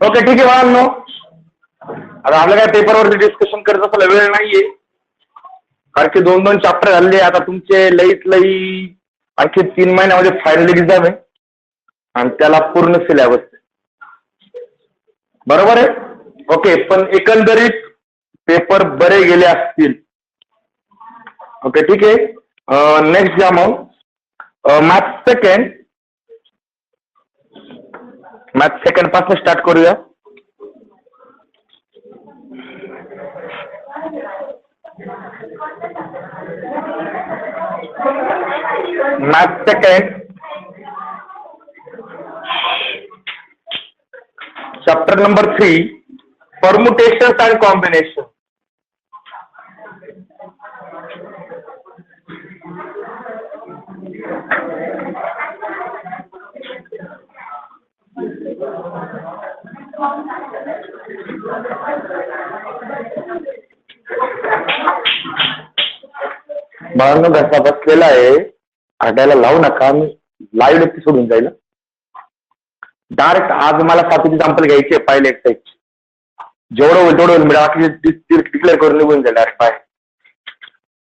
Okay, ठीक आहे बाळांनो. आता आपल्या काय पेपरवरती डिस्कशन करत असायला वेळ नाहीये, कारण की 2-2 चॅप्टर झाले. आता तुमचे लईत लई आणखी 3 महिन्यामध्ये फायनल एक्झाम आहे आणि त्याला पूर्ण सिलेबस. बरोबर आहे. ओके, पण एकंदरीत पेपर बरे गेले असतील. ओके, ठीक आहे. नेक्स्ट घ्या मग मॅथ सेकंड. मॅथ सेकंड पासून स्टार्ट करूया. Math second chapter number 3, permutations and combination. बाळांनो, घसा बसलेला आहे, आड्याला लावू नका. मी लाईव्ह लेक्चर सोडून जाईल डायरेक्ट. आज मला 7 एक्झाम्पल घ्यायचे पहिले एक्सरसाइज. जेवढं होईल तेवढं होईल, डिक्लेअर करून निघून जाईल डायरेक्ट बाहेर.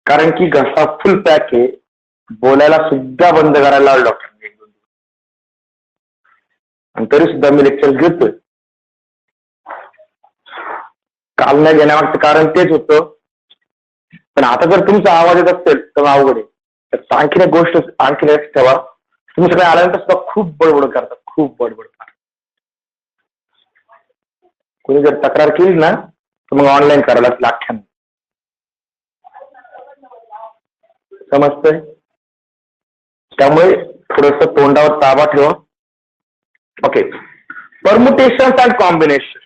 कारण की घसा फुल पॅक आहे, बोलायला सुद्धा बंद करायला लावलं डॉक्टरने 1-2 दिवस, आणि तरी सुद्धा मी लेक्चर घेतोय. काल नाही घेण्यामागचं कारण तेच होतं. पण आता जर तुमचा आवाज येत असेल तर अवघड आहे. तर आणखीन एक गोष्ट आणखीन एक ठेवा, तुमच्याकडे आल्यानंतर सुद्धा खूप बडबड करतात, खूप बडबड करतात. कोणी जर तक्रार केली ना तर मग ऑनलाईन करायला लागतं. समजतंय? त्यामुळे थोडस तोंडावर ताबा ठेवा. Okay, permutations and combination.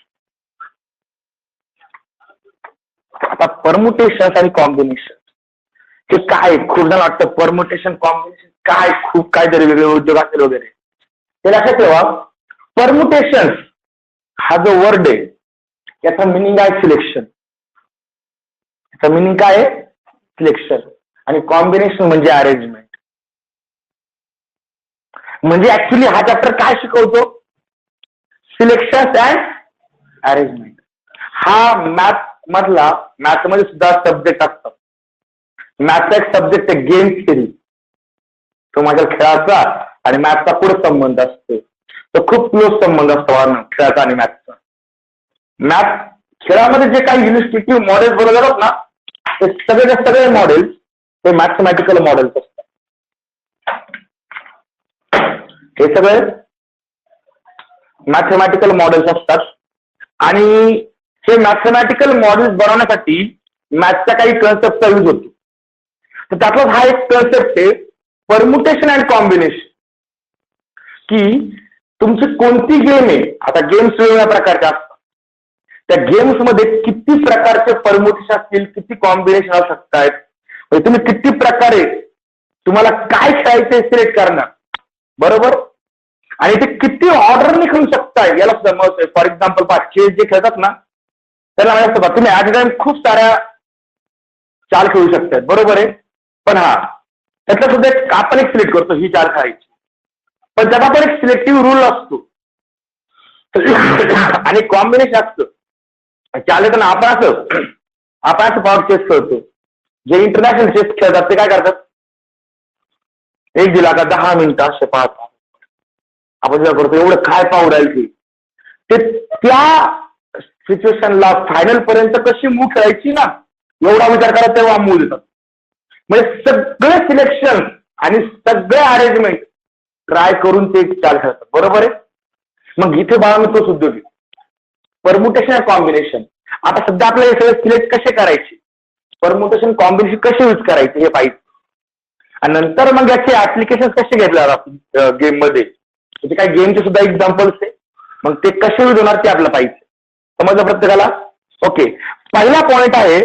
आता परमुटेशन आणि कॉम्बिनेशन हे काय, खूप जण वाटतं परमुटेशन कॉम्बिनेशन काय, खूप काहीतरी वेगळे उद्योग असेल वगैरे. ते लक्षात ठेवा, परमुटेशन हा जो वर्ड आहे याचा मिनिंग आहे सिलेक्शन. याचा मिनिंग काय आहे? सिलेक्शन. आणि कॉम्बिनेशन म्हणजे अरेंजमेंट. म्हणजे ऍक्च्युली हा चॅप्टर काय शिकवतो? Selection and arrangement. हा मॅथ मधला, मॅथ मध्ये सुद्धा सब्जेक्ट असतात. मॅथचा एक सब्जेक्ट आहे गेम थिअरी. तो माझ्या खेळाचा आणि मॅथचा पुढे संबंध असतो. तो खूप क्लोज संबंध असतो खेळाचा आणि मॅथचा. मॅथ खेळामध्ये जे काही इलिस्ट्रेटिव्ह मॉडेल्स बनवले जातात ना, ते सगळे मॉडेल्स ते मॅथमॅटिकल मॉडेल्स असतात. हे सगळे मॅथमॅटिकल मॉडेल्स असतात. आणि हे मॅथमॅटिकल मॉडेल्स बनवण्यासाठी मॅथच्या काही कन्सेप्टचा यूज होतो. तर त्यातलाच हा एक कन्सेप्ट आहे परमुटेशन अँड कॉम्बिनेशन. की तुमची कोणती गेम आहे, आता गेम्स वेगवेगळ्या प्रकारच्या असतात. त्या गेम्स मध्ये किती प्रकारचे परमुटेशन असतील, किती कॉम्बिनेशन असू शकतात, तुम्ही किती प्रकारे तुम्हाला काय खेळायचे सिलेक्ट करणार. बरोबर. आणि ते किती ऑर्डरने खेळू शकताय याला सुद्धा महत्व आहे. फॉर एक्झाम्पल चेस जे खेळतात ना, त्याला माहिती असतं तुम्ही ऍट टाइम खूप साऱ्या चाल खेळू शकतात. बरोबर आहे. पण हा त्यातला सुद्धा आपण एक सिलेक्ट करतो ही चाल खेळायची, पण त्याचा पण एक सिलेक्टिव्ह रूल असतो आणि कॉम्बिनेशन असतं. चालेल ना, आपण असं पॉवर चेस खेळतो. जे इंटरनॅशनल चेस खेळतात ते काय करतात, एक दिला का 10 मिनिटं असे पाहतात. आपण जेव्हा करतो एवढं काय पाहू राहील ते त्या सिच्युएशनला फायनल पर्यंत कशी मूव खेळायची ना, एवढा विचार करा तेव्हा मूव देतात. म्हणजे सगळे सिलेक्शन आणि सगळे अरेंजमेंट ट्राय करून ते चाल खेळतात. बरोबर आहे. मग इथे बाळा मी तोच उद्योग आहे, परमुटेशन कॉम्बिनेशन. आता सध्या आपल्याला हे सगळे सिलेक्ट कसे करायचे, परमुटेशन कॉम्बिनेशन कसे यूज करायचे हे पाहिजे. आणि नंतर मग याचे ऍप्लिकेशन कसे घेतले जातात गेम मध्ये, म्हणजे काही गेमचे सुद्धा एक्झाम्पल्स आहे. मग ते कसे यूज होणार ते आपल्याला पाहिजे. समजलं प्रत्येकाला? ओके, पहिला पॉइंट आहे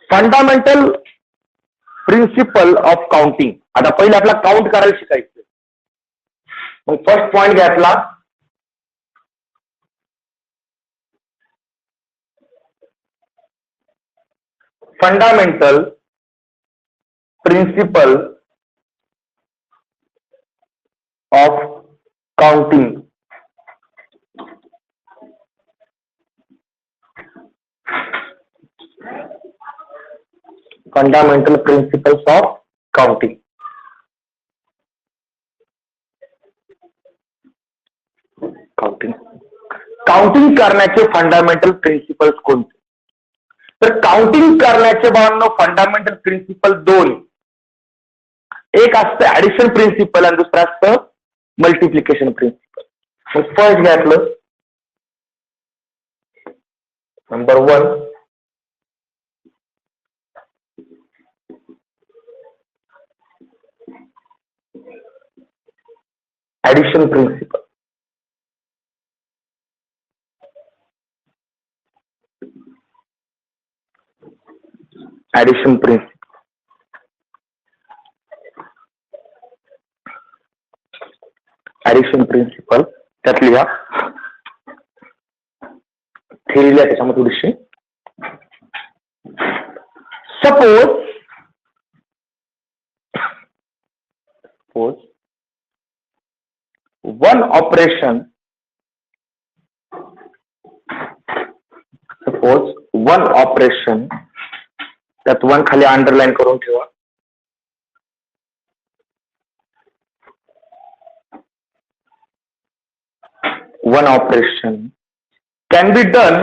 फंडामेंटल प्रिन्सिपल ऑफ काउंटिंग. आता पहिले आपला काउंट करायला शिकायचं. मग फर्स्ट पॉइंट घ्यायला fundamental principle of counting. Fundamental principles of counting. Counting करण्याचे फंडामेंटल प्रिन्सिपल्स कोणते? तर काउंटिंग करण्याचे बाळांनो फंडामेंटल प्रिन्सिपल दोन. एक असतं ऍडिशन प्रिन्सिपल आणि दुसरं असतं मल्टिप्लिकेशन प्रिन्सिपल. फर्स्ट घ्यातलं number 1 addition principle. Addition principle. Addition principle त्यात लिहा. थेरी लिहा त्याच्यामध्ये थोडीशी. Suppose one operation, suppose one operation, त्यात वन खाली अंडरलाईन करून ठेवा. One operation can be done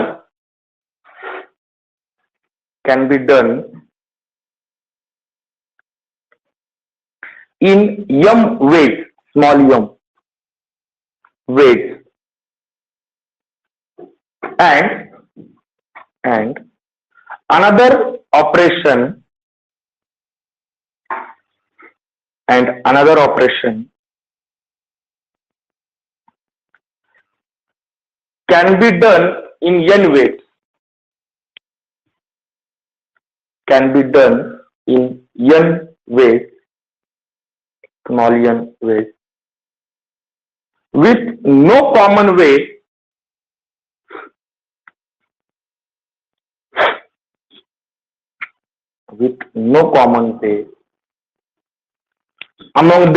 in m ways, small m ways, and another operation can be done in n ways, small n ways, with no common way among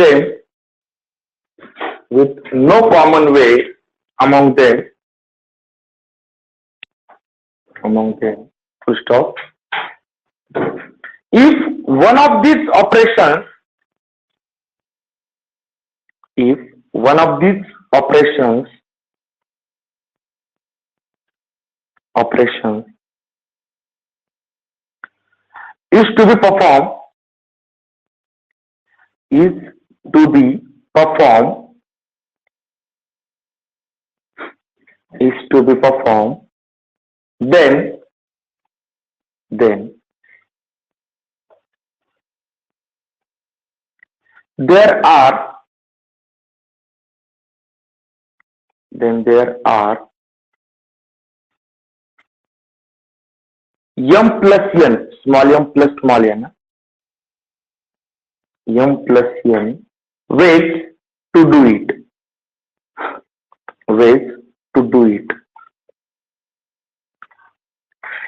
them, full stop. If one of these operations is to be performed, then there are m plus n, small m plus small n, ways to do it.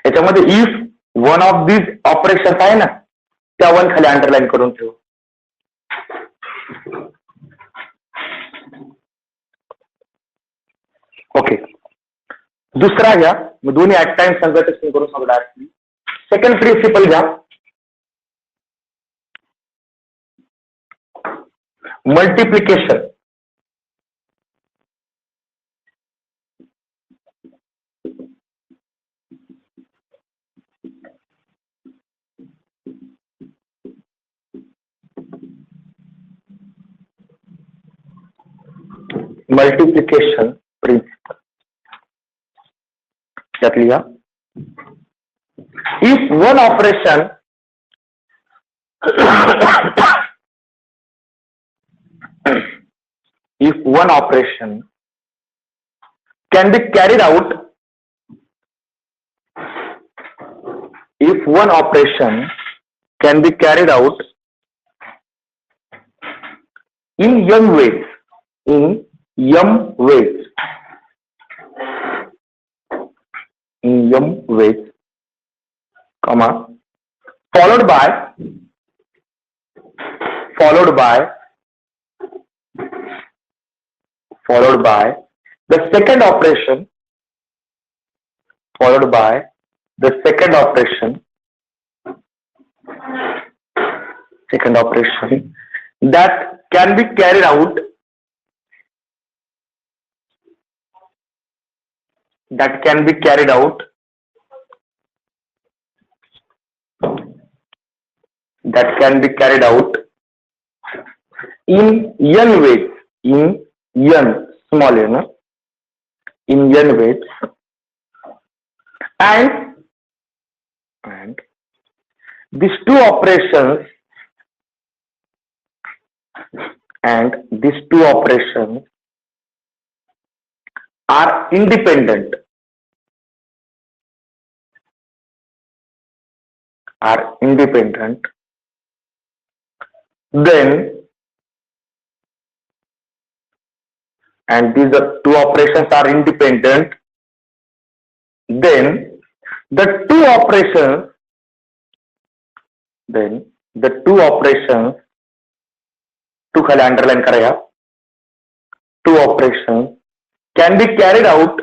याच्यामध्ये if one of this operation आहे ना त्या one खाली underline करून ठेवू. Okay. दुसरा घ्या. मग दोन्ही ऍट टाइम संघटित करून सांगू. सेकंड प्रिन्सिपल घ्या. मल्टिप्लिकेशन. मल्टिप्लिकेशन प्रिन्सिपल त्यात लिहा. If one operation can be carried out in m ways, comma followed by the second operation that can be carried out in n ways, small in n ways, and these two operations are independent, then the two operations to खाली underline करा या two operations can be carried out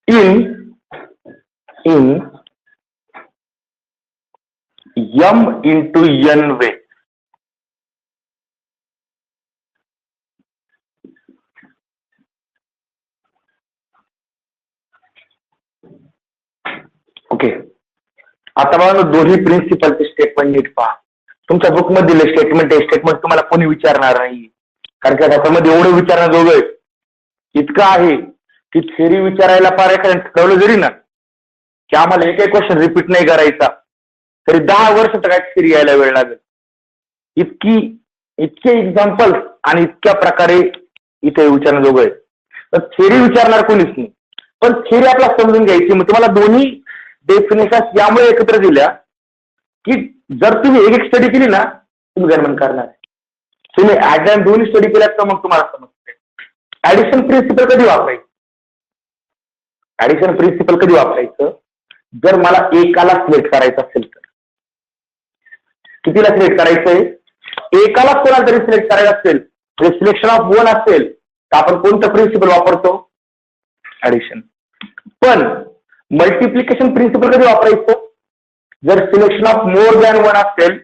in m into n way. Okay, आता बघा दोन्ही प्रिन्सिपलचे statement NEET पहा. तुमच्या book मध्ये दिले स्टेटमेंट तुम्हाला कोणी विचारणार नाही, कारण की त्याच्यामध्ये एवढं विचारण्याजोगं इतकं आहे की थेरी विचारायला फार एखाद्या ठरवलं जरी ना की आम्हाला एक क्वेश्चन रिपीट नाही करायचा तरी 10 वर्ष तर काय थेरी यायला वेळ लागेल. इतके एक्झाम्पल आणि इतक्या प्रकारे इथे विचारण्याजोगं आहे. तर थेरी विचारणार कोणीच नाही, पण थेरी आपल्याला समजून घ्यायची. मग तुम्हाला दोन्ही डेफिनेशन यामुळे एकत्र दिल्या की जर तुम्ही एक स्टडी केली ना तुम्ही गणमन करणार, तुम्ही ऍट टाइम दोन्ही स्टडी केल्यात तर मग तुम्हाला समजते. ऍडिशन प्रिन्सिपल कधी वापरायचं? जर मला एकाला सिलेक्ट करायचं असेल तर. कितीला सिलेक्ट करायचंय? एकाला कोणाला तरी सिलेक्ट करायचं असेल म्हणजे सिलेक्शन ऑफ वन असेल तर आपण कोणतं प्रिन्सिपल वापरतो? ऍडिशन. पण मल्टिप्लिकेशन प्रिन्सिपल कधी वापरायचं? जर selection of more than one असेल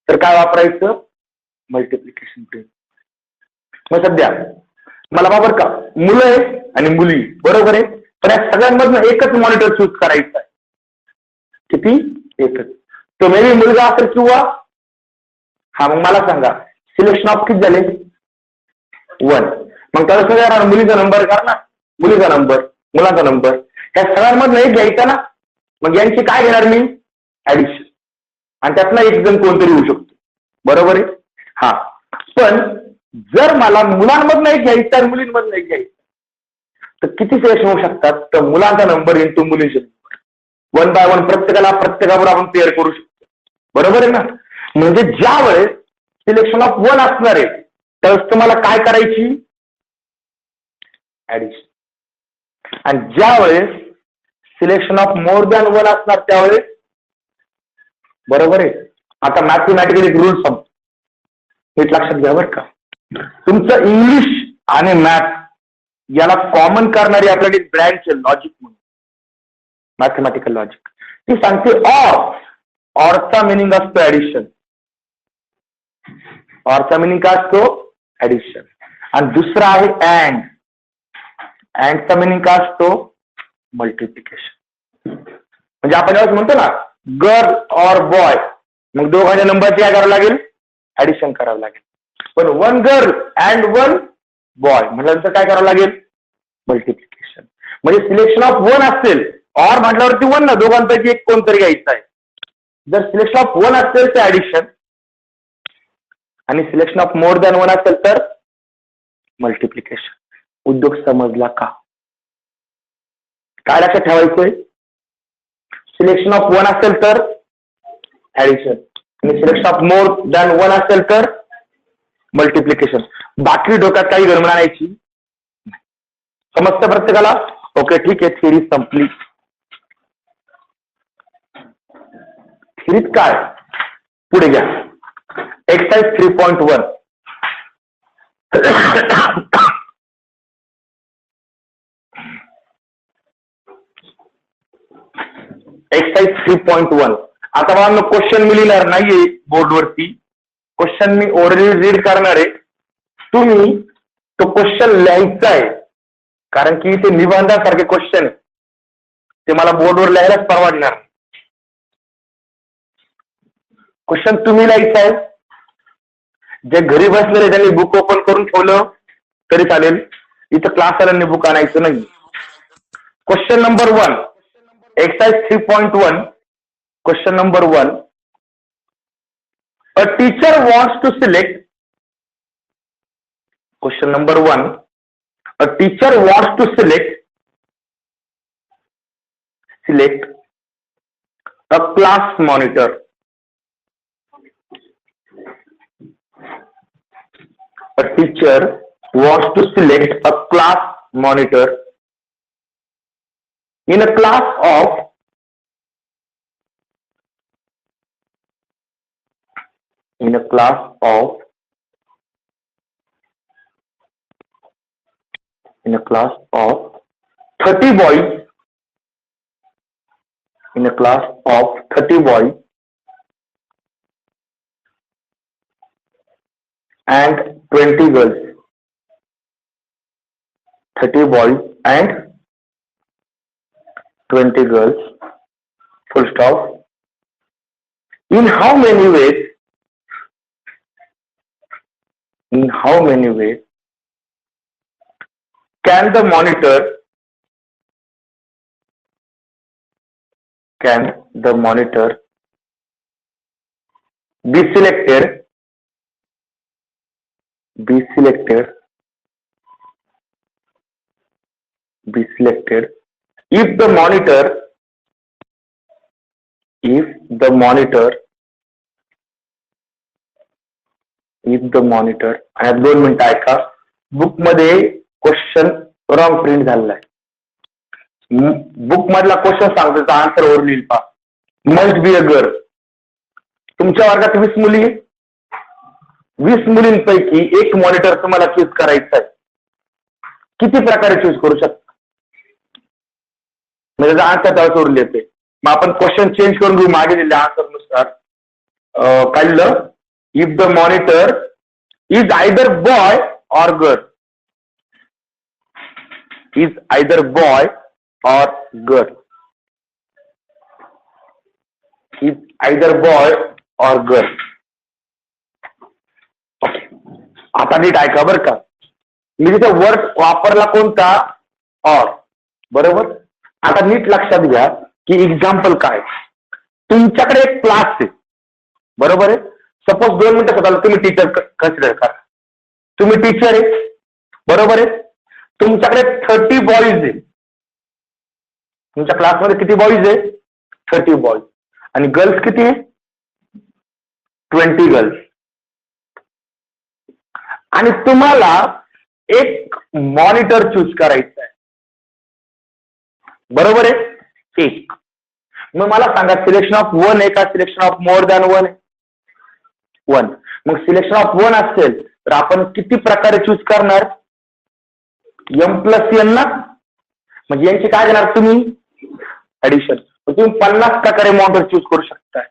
तर काय वापरायचं? Multiplication principal. मग सध्या मला बरोबर का मुलं आहे आणि मुली बरोबर आहे, पण या सगळ्यांमधनं एकच मॉनिटर चूज करायचं आहे. किती? एकच. तो मे बी मुलगा असेल किंवा हा. मग मला सांगा सिलेक्शन ऑफ किती झाले? 1. मग त्याला सगळ्या मुलीचा नंबर करणार, मुलीचा नंबर, मुलाचा नंबर, त्या सगळ्यांमधनं एक घ्यायचा ना. मग यांची काय घेणार मी? ऍडिशन. आणि त्यातला एक जण कोणतरी होऊ शकतो, बरोबर आहे. हा, पण जर मला मुलांमधनं एक घ्यायचं आणि मुलींमधनं एक घ्यायचं तर किती सिलेक्शन होऊ शकतात? तर मुलांचा नंबर इंटू मुलींचे नंबर 1 by 1 प्रत्येकाबरोबर आपण पेअर करू शकतो, बरोबर आहे ना. म्हणजे ज्या वेळेस सिलेक्शन ऑफ 1 असणार आहे त्यावेळेस तुम्हाला काय करायची? ऍडिशन. आणि ज्या वेळेस सिलेक्शन ऑफ मोर दॅन 1 असणार त्यावेळेस, बरोबर आहे. आता मॅथमॅटिकल एक रूल सांगतो, हे लक्षात घ्या बरं का. तुमचं इंग्लिश आणि मॅथ याला कॉमन करणारी आपल्याला एक ब्रँच आहे लॉजिक म्हणून, मॅथमॅटिकल लॉजिक. ती सांगते ऑरचा मिनिंग असतो ऍडिशन. ऑरचा मिनिंग काय असतो? ऍडिशन. आणि दुसरा आहे अँडचा मिनिंग काय असतो? मल्टिप्लिकेशन. म्हणजे आपण जेव्हा म्हणतो ना गर्ल और बॉय, मग दोघांच्या नंबरची काय करावं लागेल? ऍडिशन करावं लागेल. पण 1 गर्ल अँड 1 बॉय म्हटल्यानंतर काय करावं लागेल? मल्टिप्लिकेशन. म्हणजे सिलेक्शन ऑफ 1 असेल, ऑर म्हटल्यावरती 1 ना, दोघांपैकी एक कोणतरी घ्यायचं आहे. जर सिलेक्शन ऑफ 1 असेल तर ऍडिशन आणि सिलेक्शन ऑफ मोर दॅन 1 असेल तर मल्टिप्लिकेशन. उद्योग समजला का? काय लक्षात ठेवायचंय? सिलेक्शन ऑफ 1 असेल तर ऍडिशन आणि सिलेक्शन ऑफ मोर दॅन 1 असेल तर मल्टिप्लिकेशन. बाकी डोक्यात काही गडबड आणायची. समजतं प्रत्येकाला? ओके, ठीक आहे. थिअरी संपली. थिअरीत काय पुढे घ्या. एक्सरसाइज 3.1. एक्सरसाइज 3.1. आता मला क्वेश्चन मी लिहिणार नाहीये बोर्डवरती. क्वेश्चन मी ओरली रीड करणार आहे. तुम्ही तो क्वेश्चन लिहायचा आहे, कारण की ते निबंधासारखे क्वेश्चन आहे, ते मला बोर्डवर लिहायलाच परवडणार. क्वेश्चन तुम्ही लिहायचा आहे. जे घरी बसलेले त्यांनी बुक ओपन करून ठेवलं तरी चालेल. इथं क्लासवाल्यांनी बुक आणायचं नाही. Question number 1, exercise 3.1. Question number 1. A teacher wants to select. Question number 1. A teacher wants to select a class monitor. A teacher wants to select a class monitor in a class of in a class of 30 boys, in a class of 30 boys and 20 girls. 30 boys and 20 girls, full stop. In how many ways can the monitor be selected if the monitor आणि 2 मिनिटं ऐका. Book मध्ये question wrong print झालेला आहे. Book मधला question सांगतो, answer वर लिहिल पहा. Must be a girl. तुमच्या वर्गात 20 मुली, 20 मुलींपैकी एक मॉनिटर तुम्हाला चूज करायचा आहे. किती प्रकारे चूज करू शकता? म्हणजे आन्सर त्यावर सोडून येते. मग आपण क्वेश्चन चेंज करून घेऊ मागे दिलेल्या आन्सर नुसार. काय लिहिलं? If the monitor is either boy or girl, is either boy or girl, is either boy or girl. Okay, आता नीट ऐका बरं का. मी तिथं वर्ड वापरला कोणता? और. बरोबर. आता नीट लक्षात घ्या की एक्झाम्पल काय. तुमच्याकडे एक क्लास आहे, बरोबर आहे. सपोज 2 मिनिटं स्वतःला तुम्ही टीचर कन्सिडर करा. तुम्ही टीचर आहे, बरोबर आहे. तुमच्याकडे 30 बॉईज आहे. तुमच्या क्लासमध्ये किती बॉईज आहे? 30 बॉईज. आणि गर्ल्स किती आहे? 20 गर्ल्स. आणि तुम्हाला एक मॉनिटर चूज करायचं आहे, बरोबर आहे. एक. मग मला सांगा, सिलेक्शन ऑफ 1 आहे का सिलेक्शन ऑफ मोर दॅन 1 आहे? 1. मग सिलेक्शन ऑफ 1 असेल तर आपण किती प्रकारे चूज करणार? M+N ना. म्हणजे यांची काय करणार तुम्ही? ऍडिशन. तुम्ही 50 प्रकारे मॉनिटर चूज करू शकताय.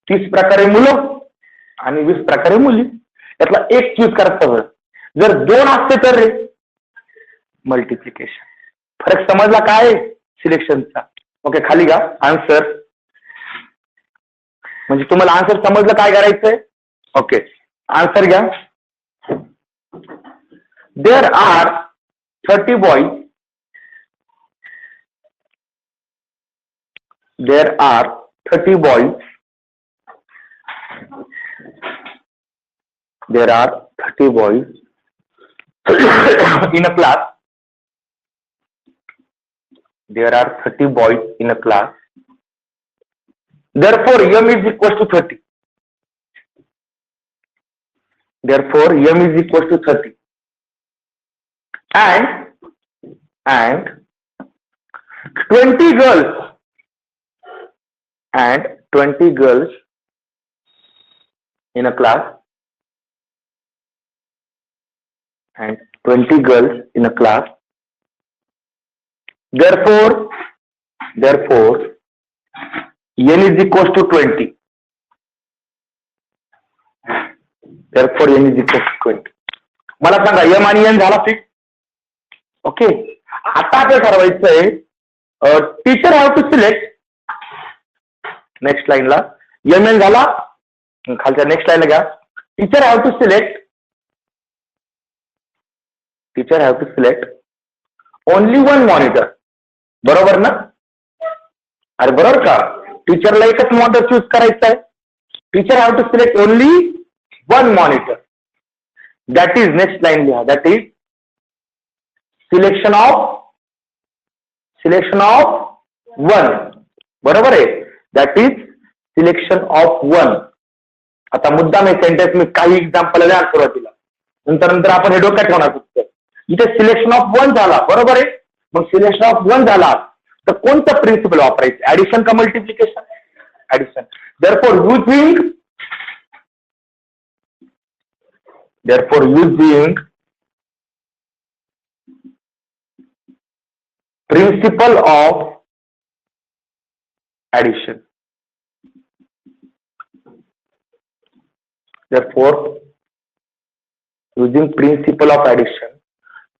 30 प्रकारे मुलं आणि 20 प्रकारे मुली. यातला एक चूज करायचं. जर 2 असते तर मल्टिप्लिकेशन. फरक समजला काय सिलेक्शनचा? ओके, खाली घ्या आन्सर. म्हणजे तुम्हाला आन्सर समजलं काय करायचंय? ओके, आन्सर घ्या. There are 30 boys. There are 30 boys. There are 30 boys in a class. There are 30 boys in a class. Therefore, M is equal to 30. Therefore, m is equal to 30. And 20 girls in a class, therefore n is equal to 20. Therefore n is equal to 20. मला सांगा m आणि n झाला फिक्स. Okay, आता आपल्याला ठरवायचंय teacher have to select. Next लाईनला m n झाला, खालच्या नेक्स्ट लाईनला घ्या. Teacher have to select only one monitor. बरोबर ना? अरे बरोबर का? टीचरला एकच मॉनिटर चूज करायचं आहे. Teacher have to select only one monitor. That is, next line लिहा, that is selection of one. बरोबर आहे, that is selection of one. आता मुद्दाम हे सेंटेन्स मी काही एक्झाम्पल द्या सुरुवातीला, नंतर आपण हे डोक्यात ठेवणार फक्त. इथे सिलेक्शन ऑफ वन झाला, बरोबर आहे. मग सिलेक्शन ऑफ वन झाला तर कोणतं प्रिन्सिपल वापरायचं? ऍडिशन का multiplication? Addition. Therefore using principle of addition. Therefore, using principle of addition,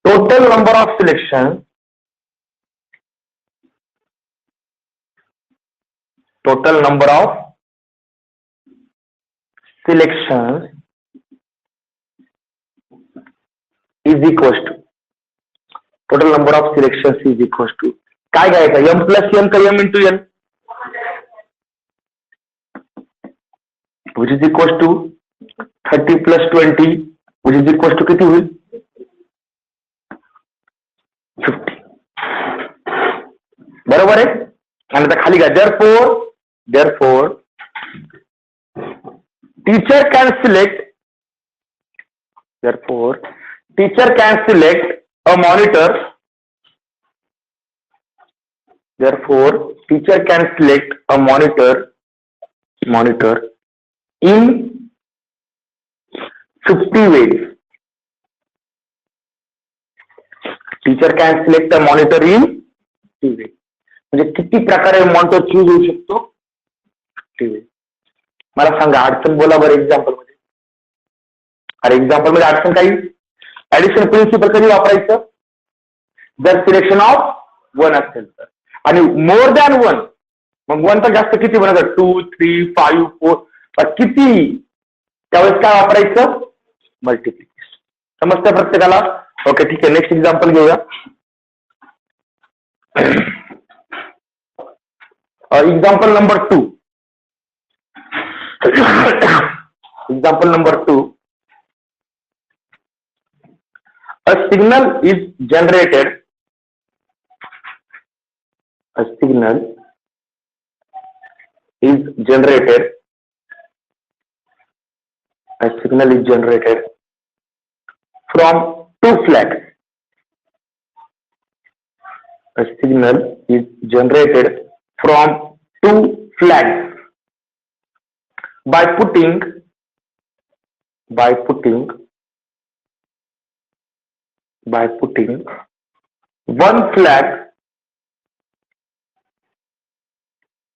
total number of selections is equals to काय घ्यायचं? m plus n का m into n, which is equals to 30 plus 20, which is equals to किती होईल? 50. बरोबर आहे. आणि आता खाली घ्या. Therefore teacher can select a monitor. In 50 ways. Teacher can select a monitor in 50 ways. म्हणजे किती प्रकारे मॉनिटर चूज होऊ शकतो? 50 ways. मला सांगा अडचण बोला बरं एक्झाम्पल मध्ये. अरे एक्झाम्पल मध्ये अडचण काही? ऍडिशन प्रिन्सिपल कधी वापरायचं? जर सिलेक्शन ऑफ वन असेल तर. आणि मोर दॅन वन, मग वन तर जास्त किती बनायचं? 2, 3, 5, 4 किती? त्यावेळेस काय वापरायचं? मल्टिप्लिकेशन. समजतं प्रत्येकाला? ओके, ठीक आहे. नेक्स्ट एक्झाम्पल घेऊया. Example number 2. A signal is generated. From two flags.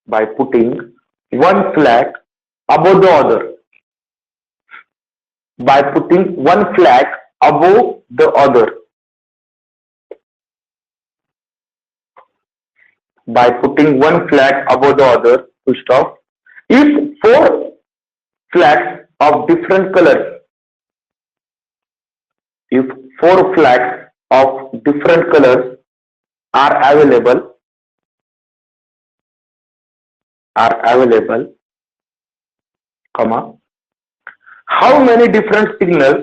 By putting one flag above the other. By putting one flag above the other. To stop. If 4 flags of different colors are available, how many different signals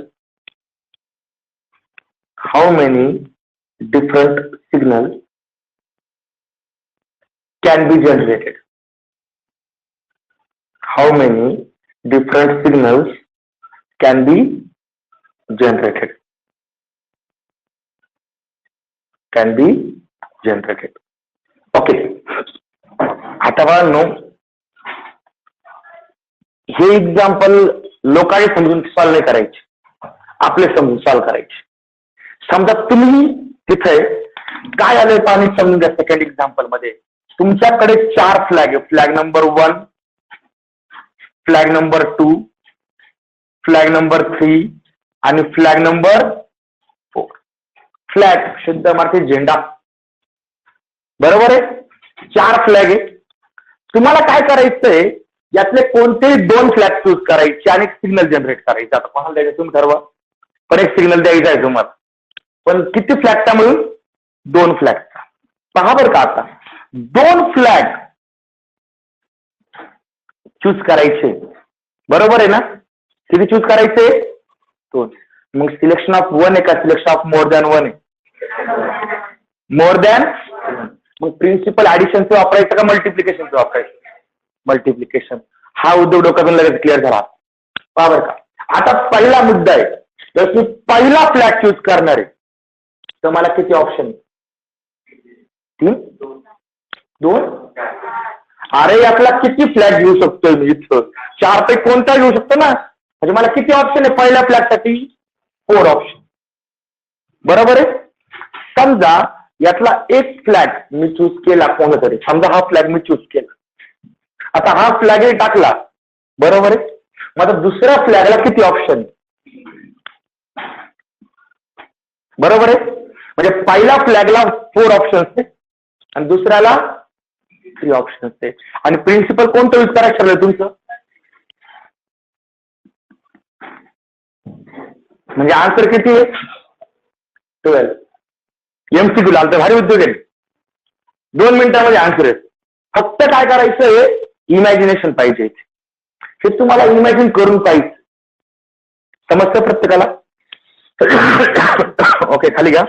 can be generated? How many different signals can be generated. Can be generated. Okay. आता बाळांनो, हे example लोकांनी समजून solve नाही करायचे, आपले समजून solve करायचे. समजा तुम्ही तिथे काय आलंय पाणी समजून घ्या. सेकंड एक्झाम्पल मध्ये तुमच्याकडे 4 फ्लॅग आहे. Flag number 1, flag number 2, flag number 3 आणि फ्लॅग नंबर 4. फ्लॅग शुद्ध मराठी झेंडा, बरोबर आहे. 4 फ्लॅग आहे. तुम्हाला काय करायचंय, यातले कोणतेही 2 फ्लॅग चूज करायचे आणि सिग्नल जनरेट करायचे. आता कोणाला द्यायचं तुम्ही ठरवा, पण एक सिग्नल द्यायचा आहे तुम्हाला. पण किती फ्लॅगचा मिळून? 2 फ्लॅगचा. पहा बरं का, आता 2 फ्लॅग चूज करायचे, बरोबर आहे ना. किती चूज करायचे? 2. मग सिलेक्शन ऑफ 1 आहे का सिलेक्शन ऑफ मोर दॅन 1 आहे? More than. मग प्रिन्सिपल ऍडिशनचं वापरायचं का मल्टिप्लिकेशनचं वापरायचं? मल्टिप्लिकेशन. हा उद्योग डोक्यातून लगेच क्लिअर झाला. पहा बरं का, आता पहिला मुद्दा आहे, जर तुम्ही पहिला फ्लॅग चूज करणार आहे तर मला किती ऑप्शन? 3, 2. अरे यातला किती फ्लॅग घेऊ शकतोय मी? इथं 4 पैकी कोणता घेऊ शकतो ना. म्हणजे मला किती ऑप्शन आहे पहिल्या फ्लॅगसाठी? 4 ऑप्शन, बरोबर आहे. समजा यातला एक फ्लॅग मी चूज केला कोणतरी, समजा हा फ्लॅग मी चूज केला. आता हा फ्लॅग टाकला, बरोबर आहे. मग आता दुसऱ्या फ्लॅगला किती ऑप्शन? बरोबर आहे. म्हणजे पहिल्या फ्लॅगला 4 ऑप्शन्स आहे आणि दुसऱ्याला 3 ऑप्शन्स आहे. आणि प्रिन्सिपल कोणतं यूज करायचं ठरलंय तुमचं? म्हणजे आन्सर किती आहे? 12. MCQ लागतं, भारी उद्योग आहे. 2 मिनिटांमध्ये आन्सर आहे. फक्त काय करायचं आहे, इमॅजिनेशन पाहिजे. हे तुम्हाला इमॅजिन करून पाहिजे. समजतं प्रत्येकाला? ओके, खाली घ्या.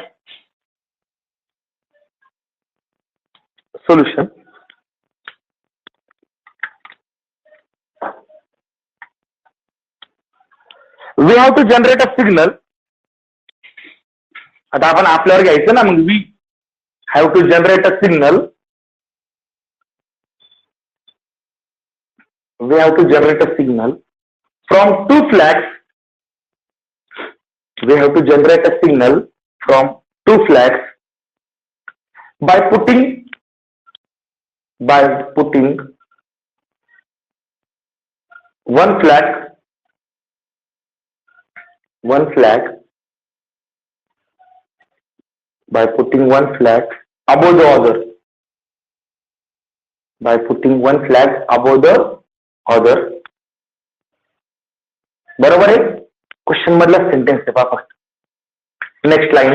Solution. We have to generate a signal. आता आपण आपल्यावर घ्यायचं ना, मग we have to generate a signal. We have to generate a signal from 2 flags. We have to generate a signal from 2 flags by putting one flag by putting one flag above the other. By putting one flag above the other. बरोबर आहे. Question मधला sentence आहे पहा फक्त. Next line.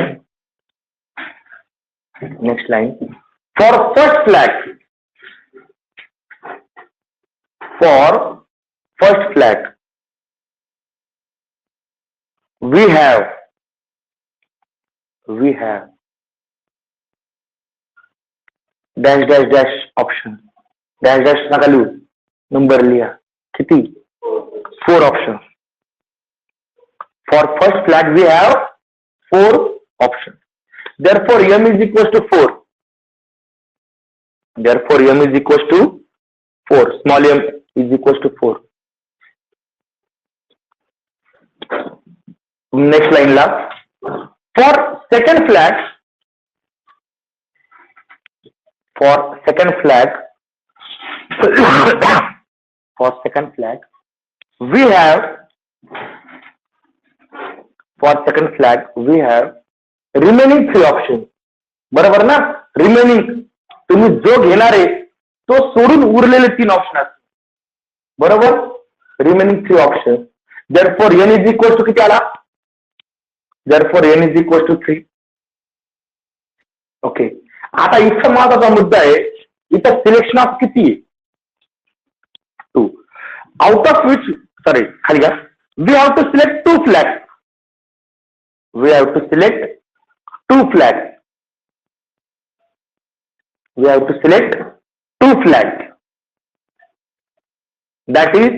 For first flag we have dash option. dash नका लिहू, number लिहा. किती? 4 option. For first flag we have 4 option. therefore m is equals to 4. Small m is equals to 4. Next line ला for second flag we have remaining 3 option. बरोबर ना. Remaining तुम्ही जो घेणार आहे तो सोडून उरलेले 3 ऑप्शन असतात, बरोबर. Remaining 3 option. therefore n is equals to किती आला? therefore n is equals to 3. Okay. आता इथं महत्वाचा मुद्दा आहे, इथं सिलेक्शन ऑफ किती आहे? 2. आउट ऑफ विच, खाली घ्या. we have to select 2 flags. We have to select 2 flags. That is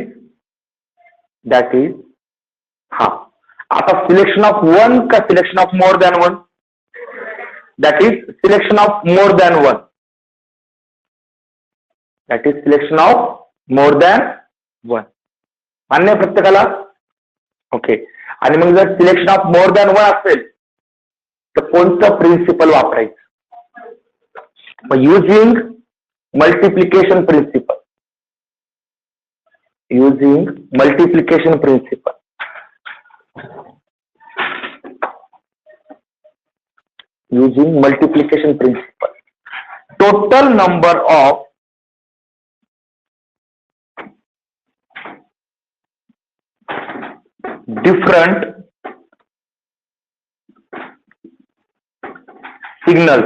आता सिलेक्शन ऑफ वन का selection of more than one? That is selection of more than one. That is selection of more than one. मान्य प्रत्येकाला? Okay. आणि मग जर selection of more than one असेल तर कोणतं प्रिन्सिपल वापरायचं? मग using multiplication principle. Using multiplication principle. Using multiplication principle, total number of different signals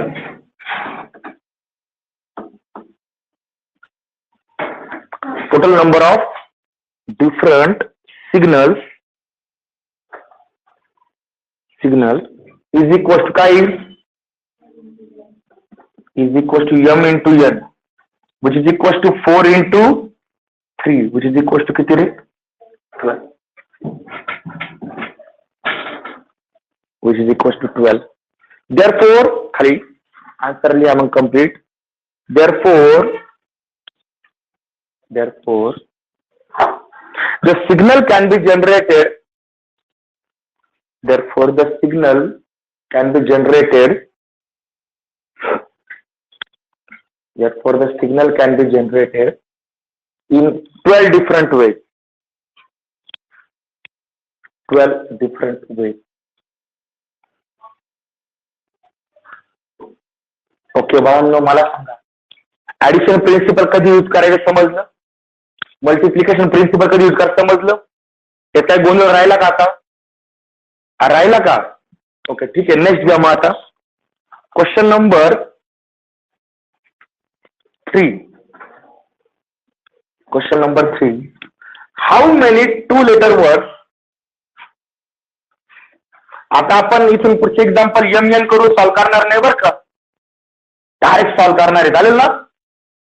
is equals to काय? is equals to m into n, which is equals to 4 into 3, which is equals to किती रे? 12. which is equals to 12. Therefore खाली answer लिया मग complete. Therefore the signal can be generated. Therefore the signal can be generated. Therefore the signal can be generated in 12 different ways. 12 different ways. Okay भावांनो, मला सांगा addition principal कधी use करायचं समजलं? Multiplication principal कधी use करायचं समजलं? हे काय गोंधळ राहिला का आता? राहिला का? ओके ठीक आहे. नेक्स्ट घ्या मग आता question number 3. Question number 3. How many 2 letter words? आता आपण इथून पुढचे एक्झाम्पल एम एन करून सॉल्व्ह करणार नाही बरं का, डायरेक्ट सॉल्व्ह करणार आहे. चालेल ना?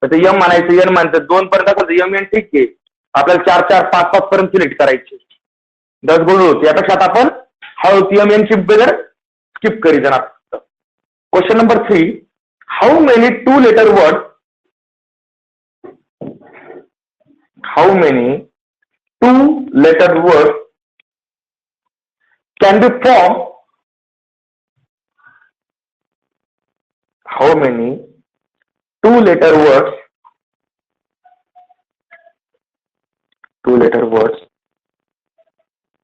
तर ते एम म्हणायचं, एन म्हणायचं, 2 पर्यंत असेल एम एन ठीक आहे. आपल्याला 4 4 5 5 पर्यंत सिलेक्ट करायचे. 10 गुण होते. यापेक्षा आपण हाऊ एम एन ची बेगर स्किप करी जाणार. Question number 3. How many 2 letter words? How many 2 letter words can be formed? How many 2 letter words? 2 letter words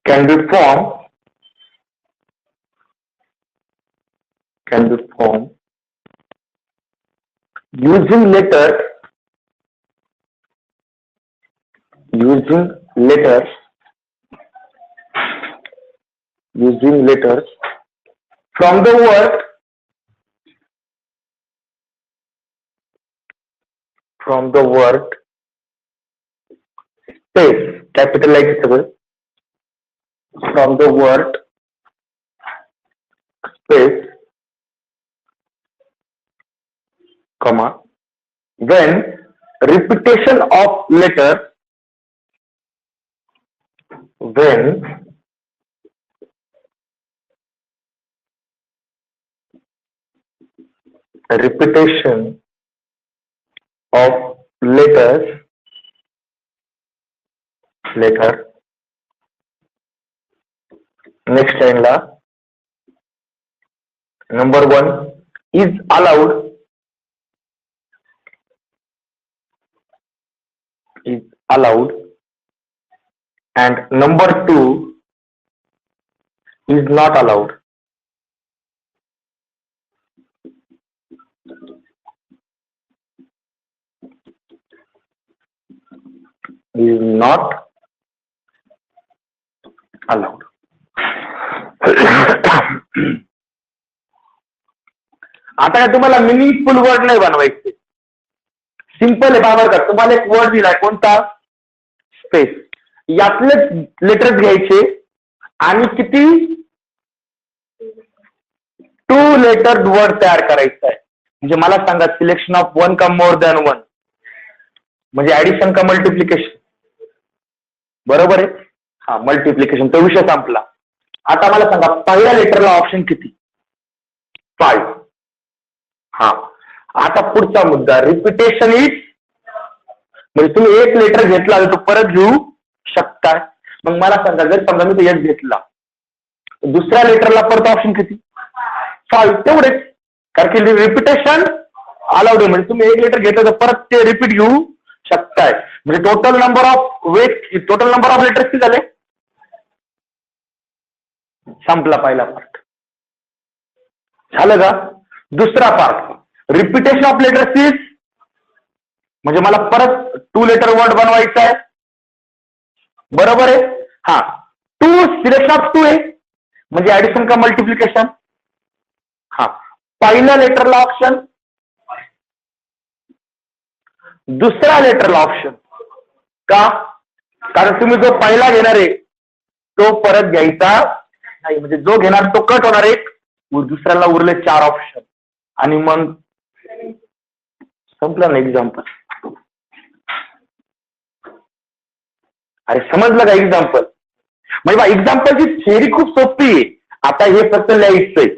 can be formed? Can be formed using letters. Using letters from the word space, capitalize सगळं, from the word space, comma, when repetition of letters, when repetition of letter next line la number 1 is allowed, and number 2 is not allowed. Is not allowed. आता काय तुम्हाला meaningful word नाही बनवायचे, simple आहे बाबर का. तुम्हाला एक वर्ड दिलाय कोणता? स्पेस. यातले लेटर्स घ्यायचे आणि किती 2 letter वर्ड तयार करायचं आहे. म्हणजे मला सांगा सिलेक्शन ऑफ 1 का मोर दॅन 1, म्हणजे ऍडिशन का मल्टिप्लिकेशन? बरोबर आहे. हा, मल्टिप्लिकेशन. तो विषय संपला. आता मला सांगा पहिल्या लेटरला ऑप्शन किती? 5. हा, आता पुढचा मुद्दा रिपिटेशन इज, म्हणजे तुम्ही एक लेटर घेतला तो परत घेऊ शकताय. मग मला सांगा जर समजा मी तो एक घेतला, दुसऱ्या लेटरला परत ऑप्शन किती? 5. तेवढेच, कारण की रिपिटेशन अलाउड आहे. म्हणजे तुम्ही एक लेटर घेतलं तर परत ते रिपीट घेऊ शकताय. म्हणजे टोटल नंबर ऑफ लेटर्स किती झाले? संपला पहिला पार्ट. झालं का? दुसरा part, repetition of letters is, म्हणजे मला परत 2 लेटर वर्ड बनवायचा आहे. बरोबर आहे? हा, 2 सिलेक्शन ऑफ 2 आहे, म्हणजे ऍडिशन का मल्टिप्लिकेशन? हा, पहिल्या लेटरला ऑप्शन, दुसऱ्या लेटरला ऑप्शन. का? कारण तुम्ही जो पहिला घेणार आहे तो परत घ्यायचा नाही, म्हणजे जो घेणार तो कट होणार एक, दुसऱ्याला उरले 4 ऑप्शन, आणि मग संपलं ना एक्झाम्पल. अरे समजलं का एक्झाम्पल? म्हणजे एक्झाम्पलची थेअरी खूप सोपी आहे. आता हे फक्त लिहायचंय.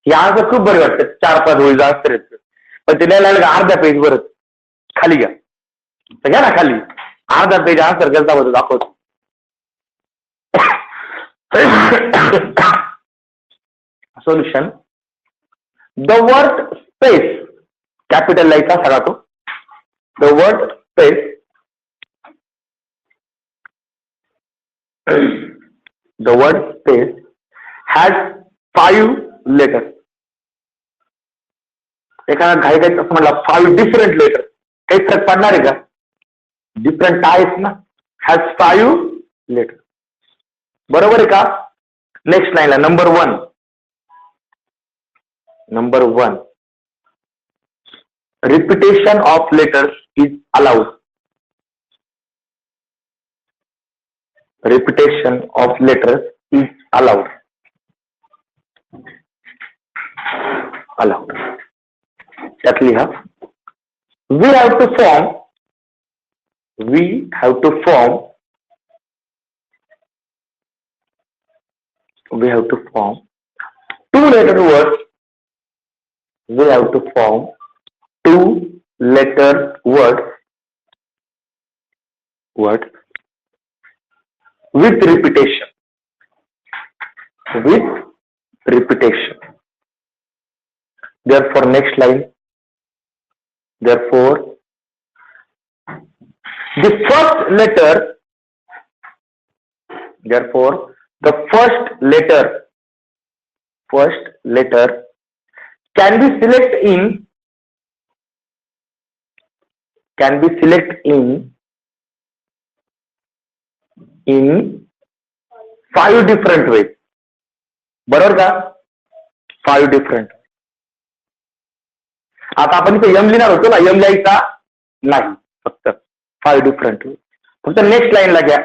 हे आन्सर खूप बरे वाटतं, 4-5 होईल असतं, पण ते लिहायला अर्ध्या पेज वरच. खाली घ्या, घ्या ना खाली, अर्धा पेज आन्सर करता बघ दाखवतो. Solution, the word space, capital लिहायचा सगळा तो, the word space, the word space has 5 letters. एखादा घाई घाईत असं म्हणला 5 डिफरंट लेटर, काही फरक पडणार आहे का? डिफरंट टाइप ना, हॅज 5 लेटर. बरोबर आहे का? नेक्स्ट लाईनला number 1, repetition of letters is allowed. Repetition of letters is allowed. त्यात लिहा, we have to form 2 letter words. We have to form 2 letter words with repetition. Therefore, next line. Therefore, the first letter can be select in 5 different ways. बरोबर का? 5 different. आता आपण इथे M लिहिणार होतो ना, एम लिहायचा नाही, फक्त 5 different ways. फक्त नेक्स्ट लाईनला घ्या,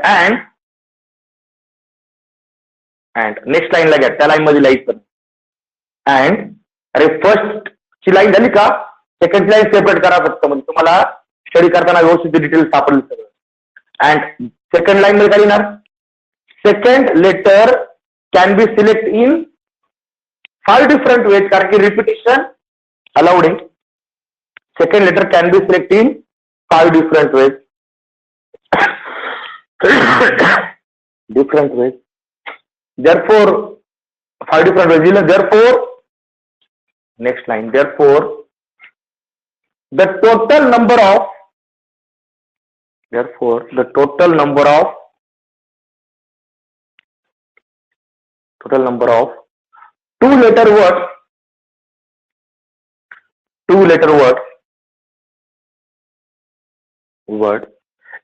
अँड नेक्स्ट लाईनला घ्या, त्या लाईन मध्ये लिहायचं. अँड, अरे फर्स्ट ची लाईन झाली का, सेकंड लाईन सेपरेट करा फक्त, म्हणजे तुम्हाला स्टडी करताना व्यवस्थित डिटेल सापडेल सगळं. अँड सेकंड लाईन मध्ये काय लिहिणार? Second letter can be select in 5 different ways, कारण की रिपिटेशन अलाउड आहे. Second letter can be select in 5 different ways. Therefore, 5 different ways. Therefore, next line. Therefore, the total number of 2 letter word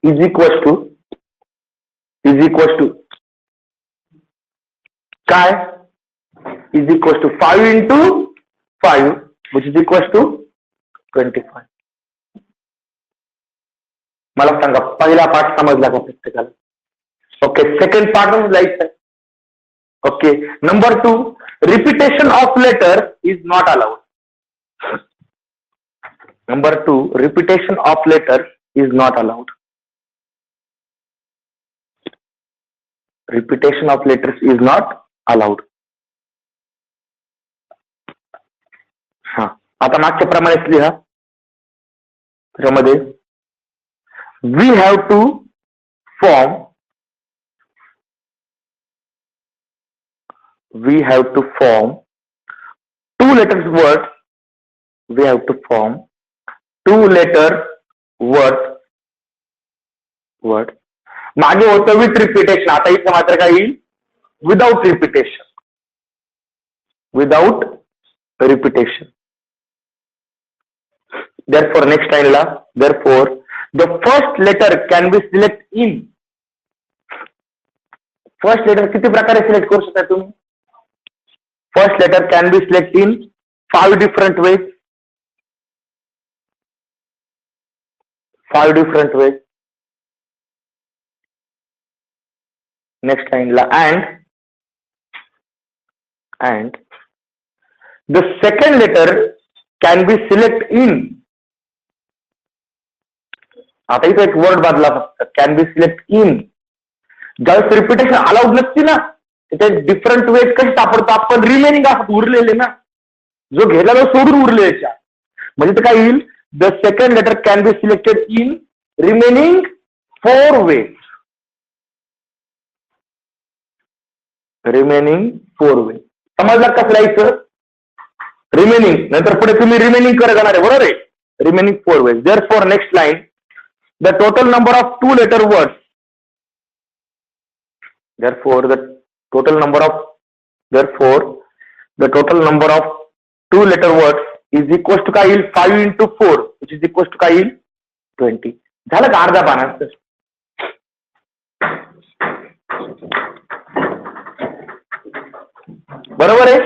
is equals to काय? Is equals to 5 into 5, which is equals to 25. मला सांगा पहिला part समजला का प्रत्येकाला? Okay, second part मध्ये लिहायचं. Okay, number 2, repetition of letter is not allowed. Number 2, repetition of letter is not allowed. Repetition of letters is not allowed. हा, आता मागच्या प्रमाणेच लिहा. त्याच्यामध्ये we have to form two letters words. We have to form two letter word. मागे होतं with repetition, आता इथं मात्र काय येईल? Without repetition. Therefore next line ला, therefore the first letter can be select in. First letter किती प्रकारे सिलेक्ट करू शकता तुम्ही? First letter can be select in 5 different ways. 5 different ways. Next line la, and the second letter can be select in. आता इथे एक word बदला फक्त, कॅन बी सिलेक्ट इन. ज्यावेळेस रिपिटेशन अलाउड नसते ना, ते डिफरंट वेज कसे सापडतो आपण? रिमेनिंग असतात उरलेले ना, जो घेतला तो सोडून उरलेल्या. म्हणजे ते काय येईल? The second letter can be selected in remaining 4 ways. समजलं कसं लिहायचं? रिमेनिंग नंतर पुढे तुम्ही रिमेनिंग करत जाणार आहे, बरोबर आहे? Remaining 4 ways. Therefore next line, the total number of 2 letter words. Therefore the total number of 2 letter words is equals to काय येईल? 5 into 4 which is equals to काय येईल? 20. झालं का अर्धा पानाचं? बरोबर आहे?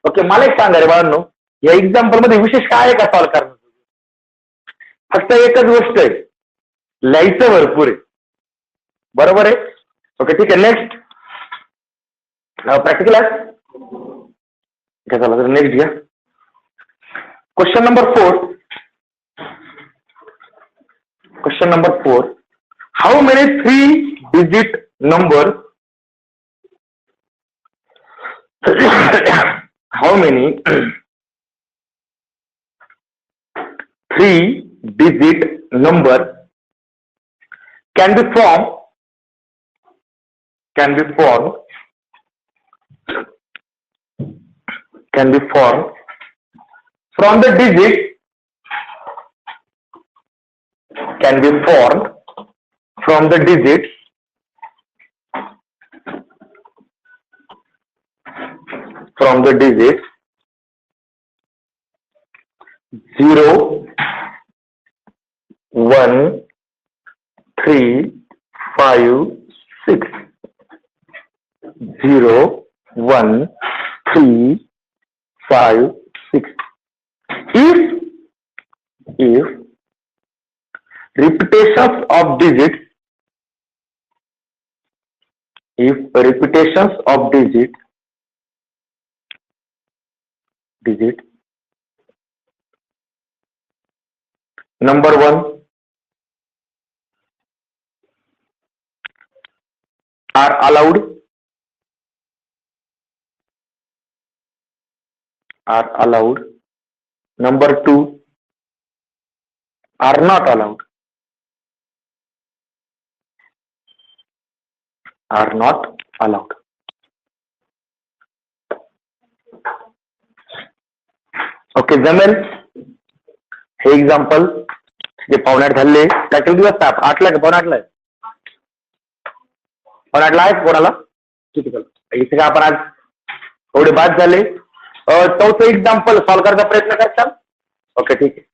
ओके, मला एक सांगा रे बाळांनो, या एक्झाम्पल मध्ये विशेष काय आहे का सॉल्व करणं? फक्त एकच गोष्ट आहे, लिहायचं भरपूर आहे. बरोबर आहे? ओके, ठीक आहे. नेक्स्ट प्रॅक्टिकल आहे. चला तर नेक्स्ट घ्या. Question number 4. How many 3-digit numbers? How many 3-digit number can be formed from the digit from the digits 0, 1, 3, 5, 6. 0, 1, 3, 5, 6. If repetitions of digits number 1 are allowed, number 2 are not allowed. Okay, जमेल हे example. जे 7:45 झाले, त्याचे दिवस 8ला का 7:45 आहे कोणाला? ठीक आहे, इथे आपण आज थोडे बाद झाले. चौथं एक्झाम्पल सॉल्व्ह करायचा प्रयत्न करताल? ओके, ठीक आहे.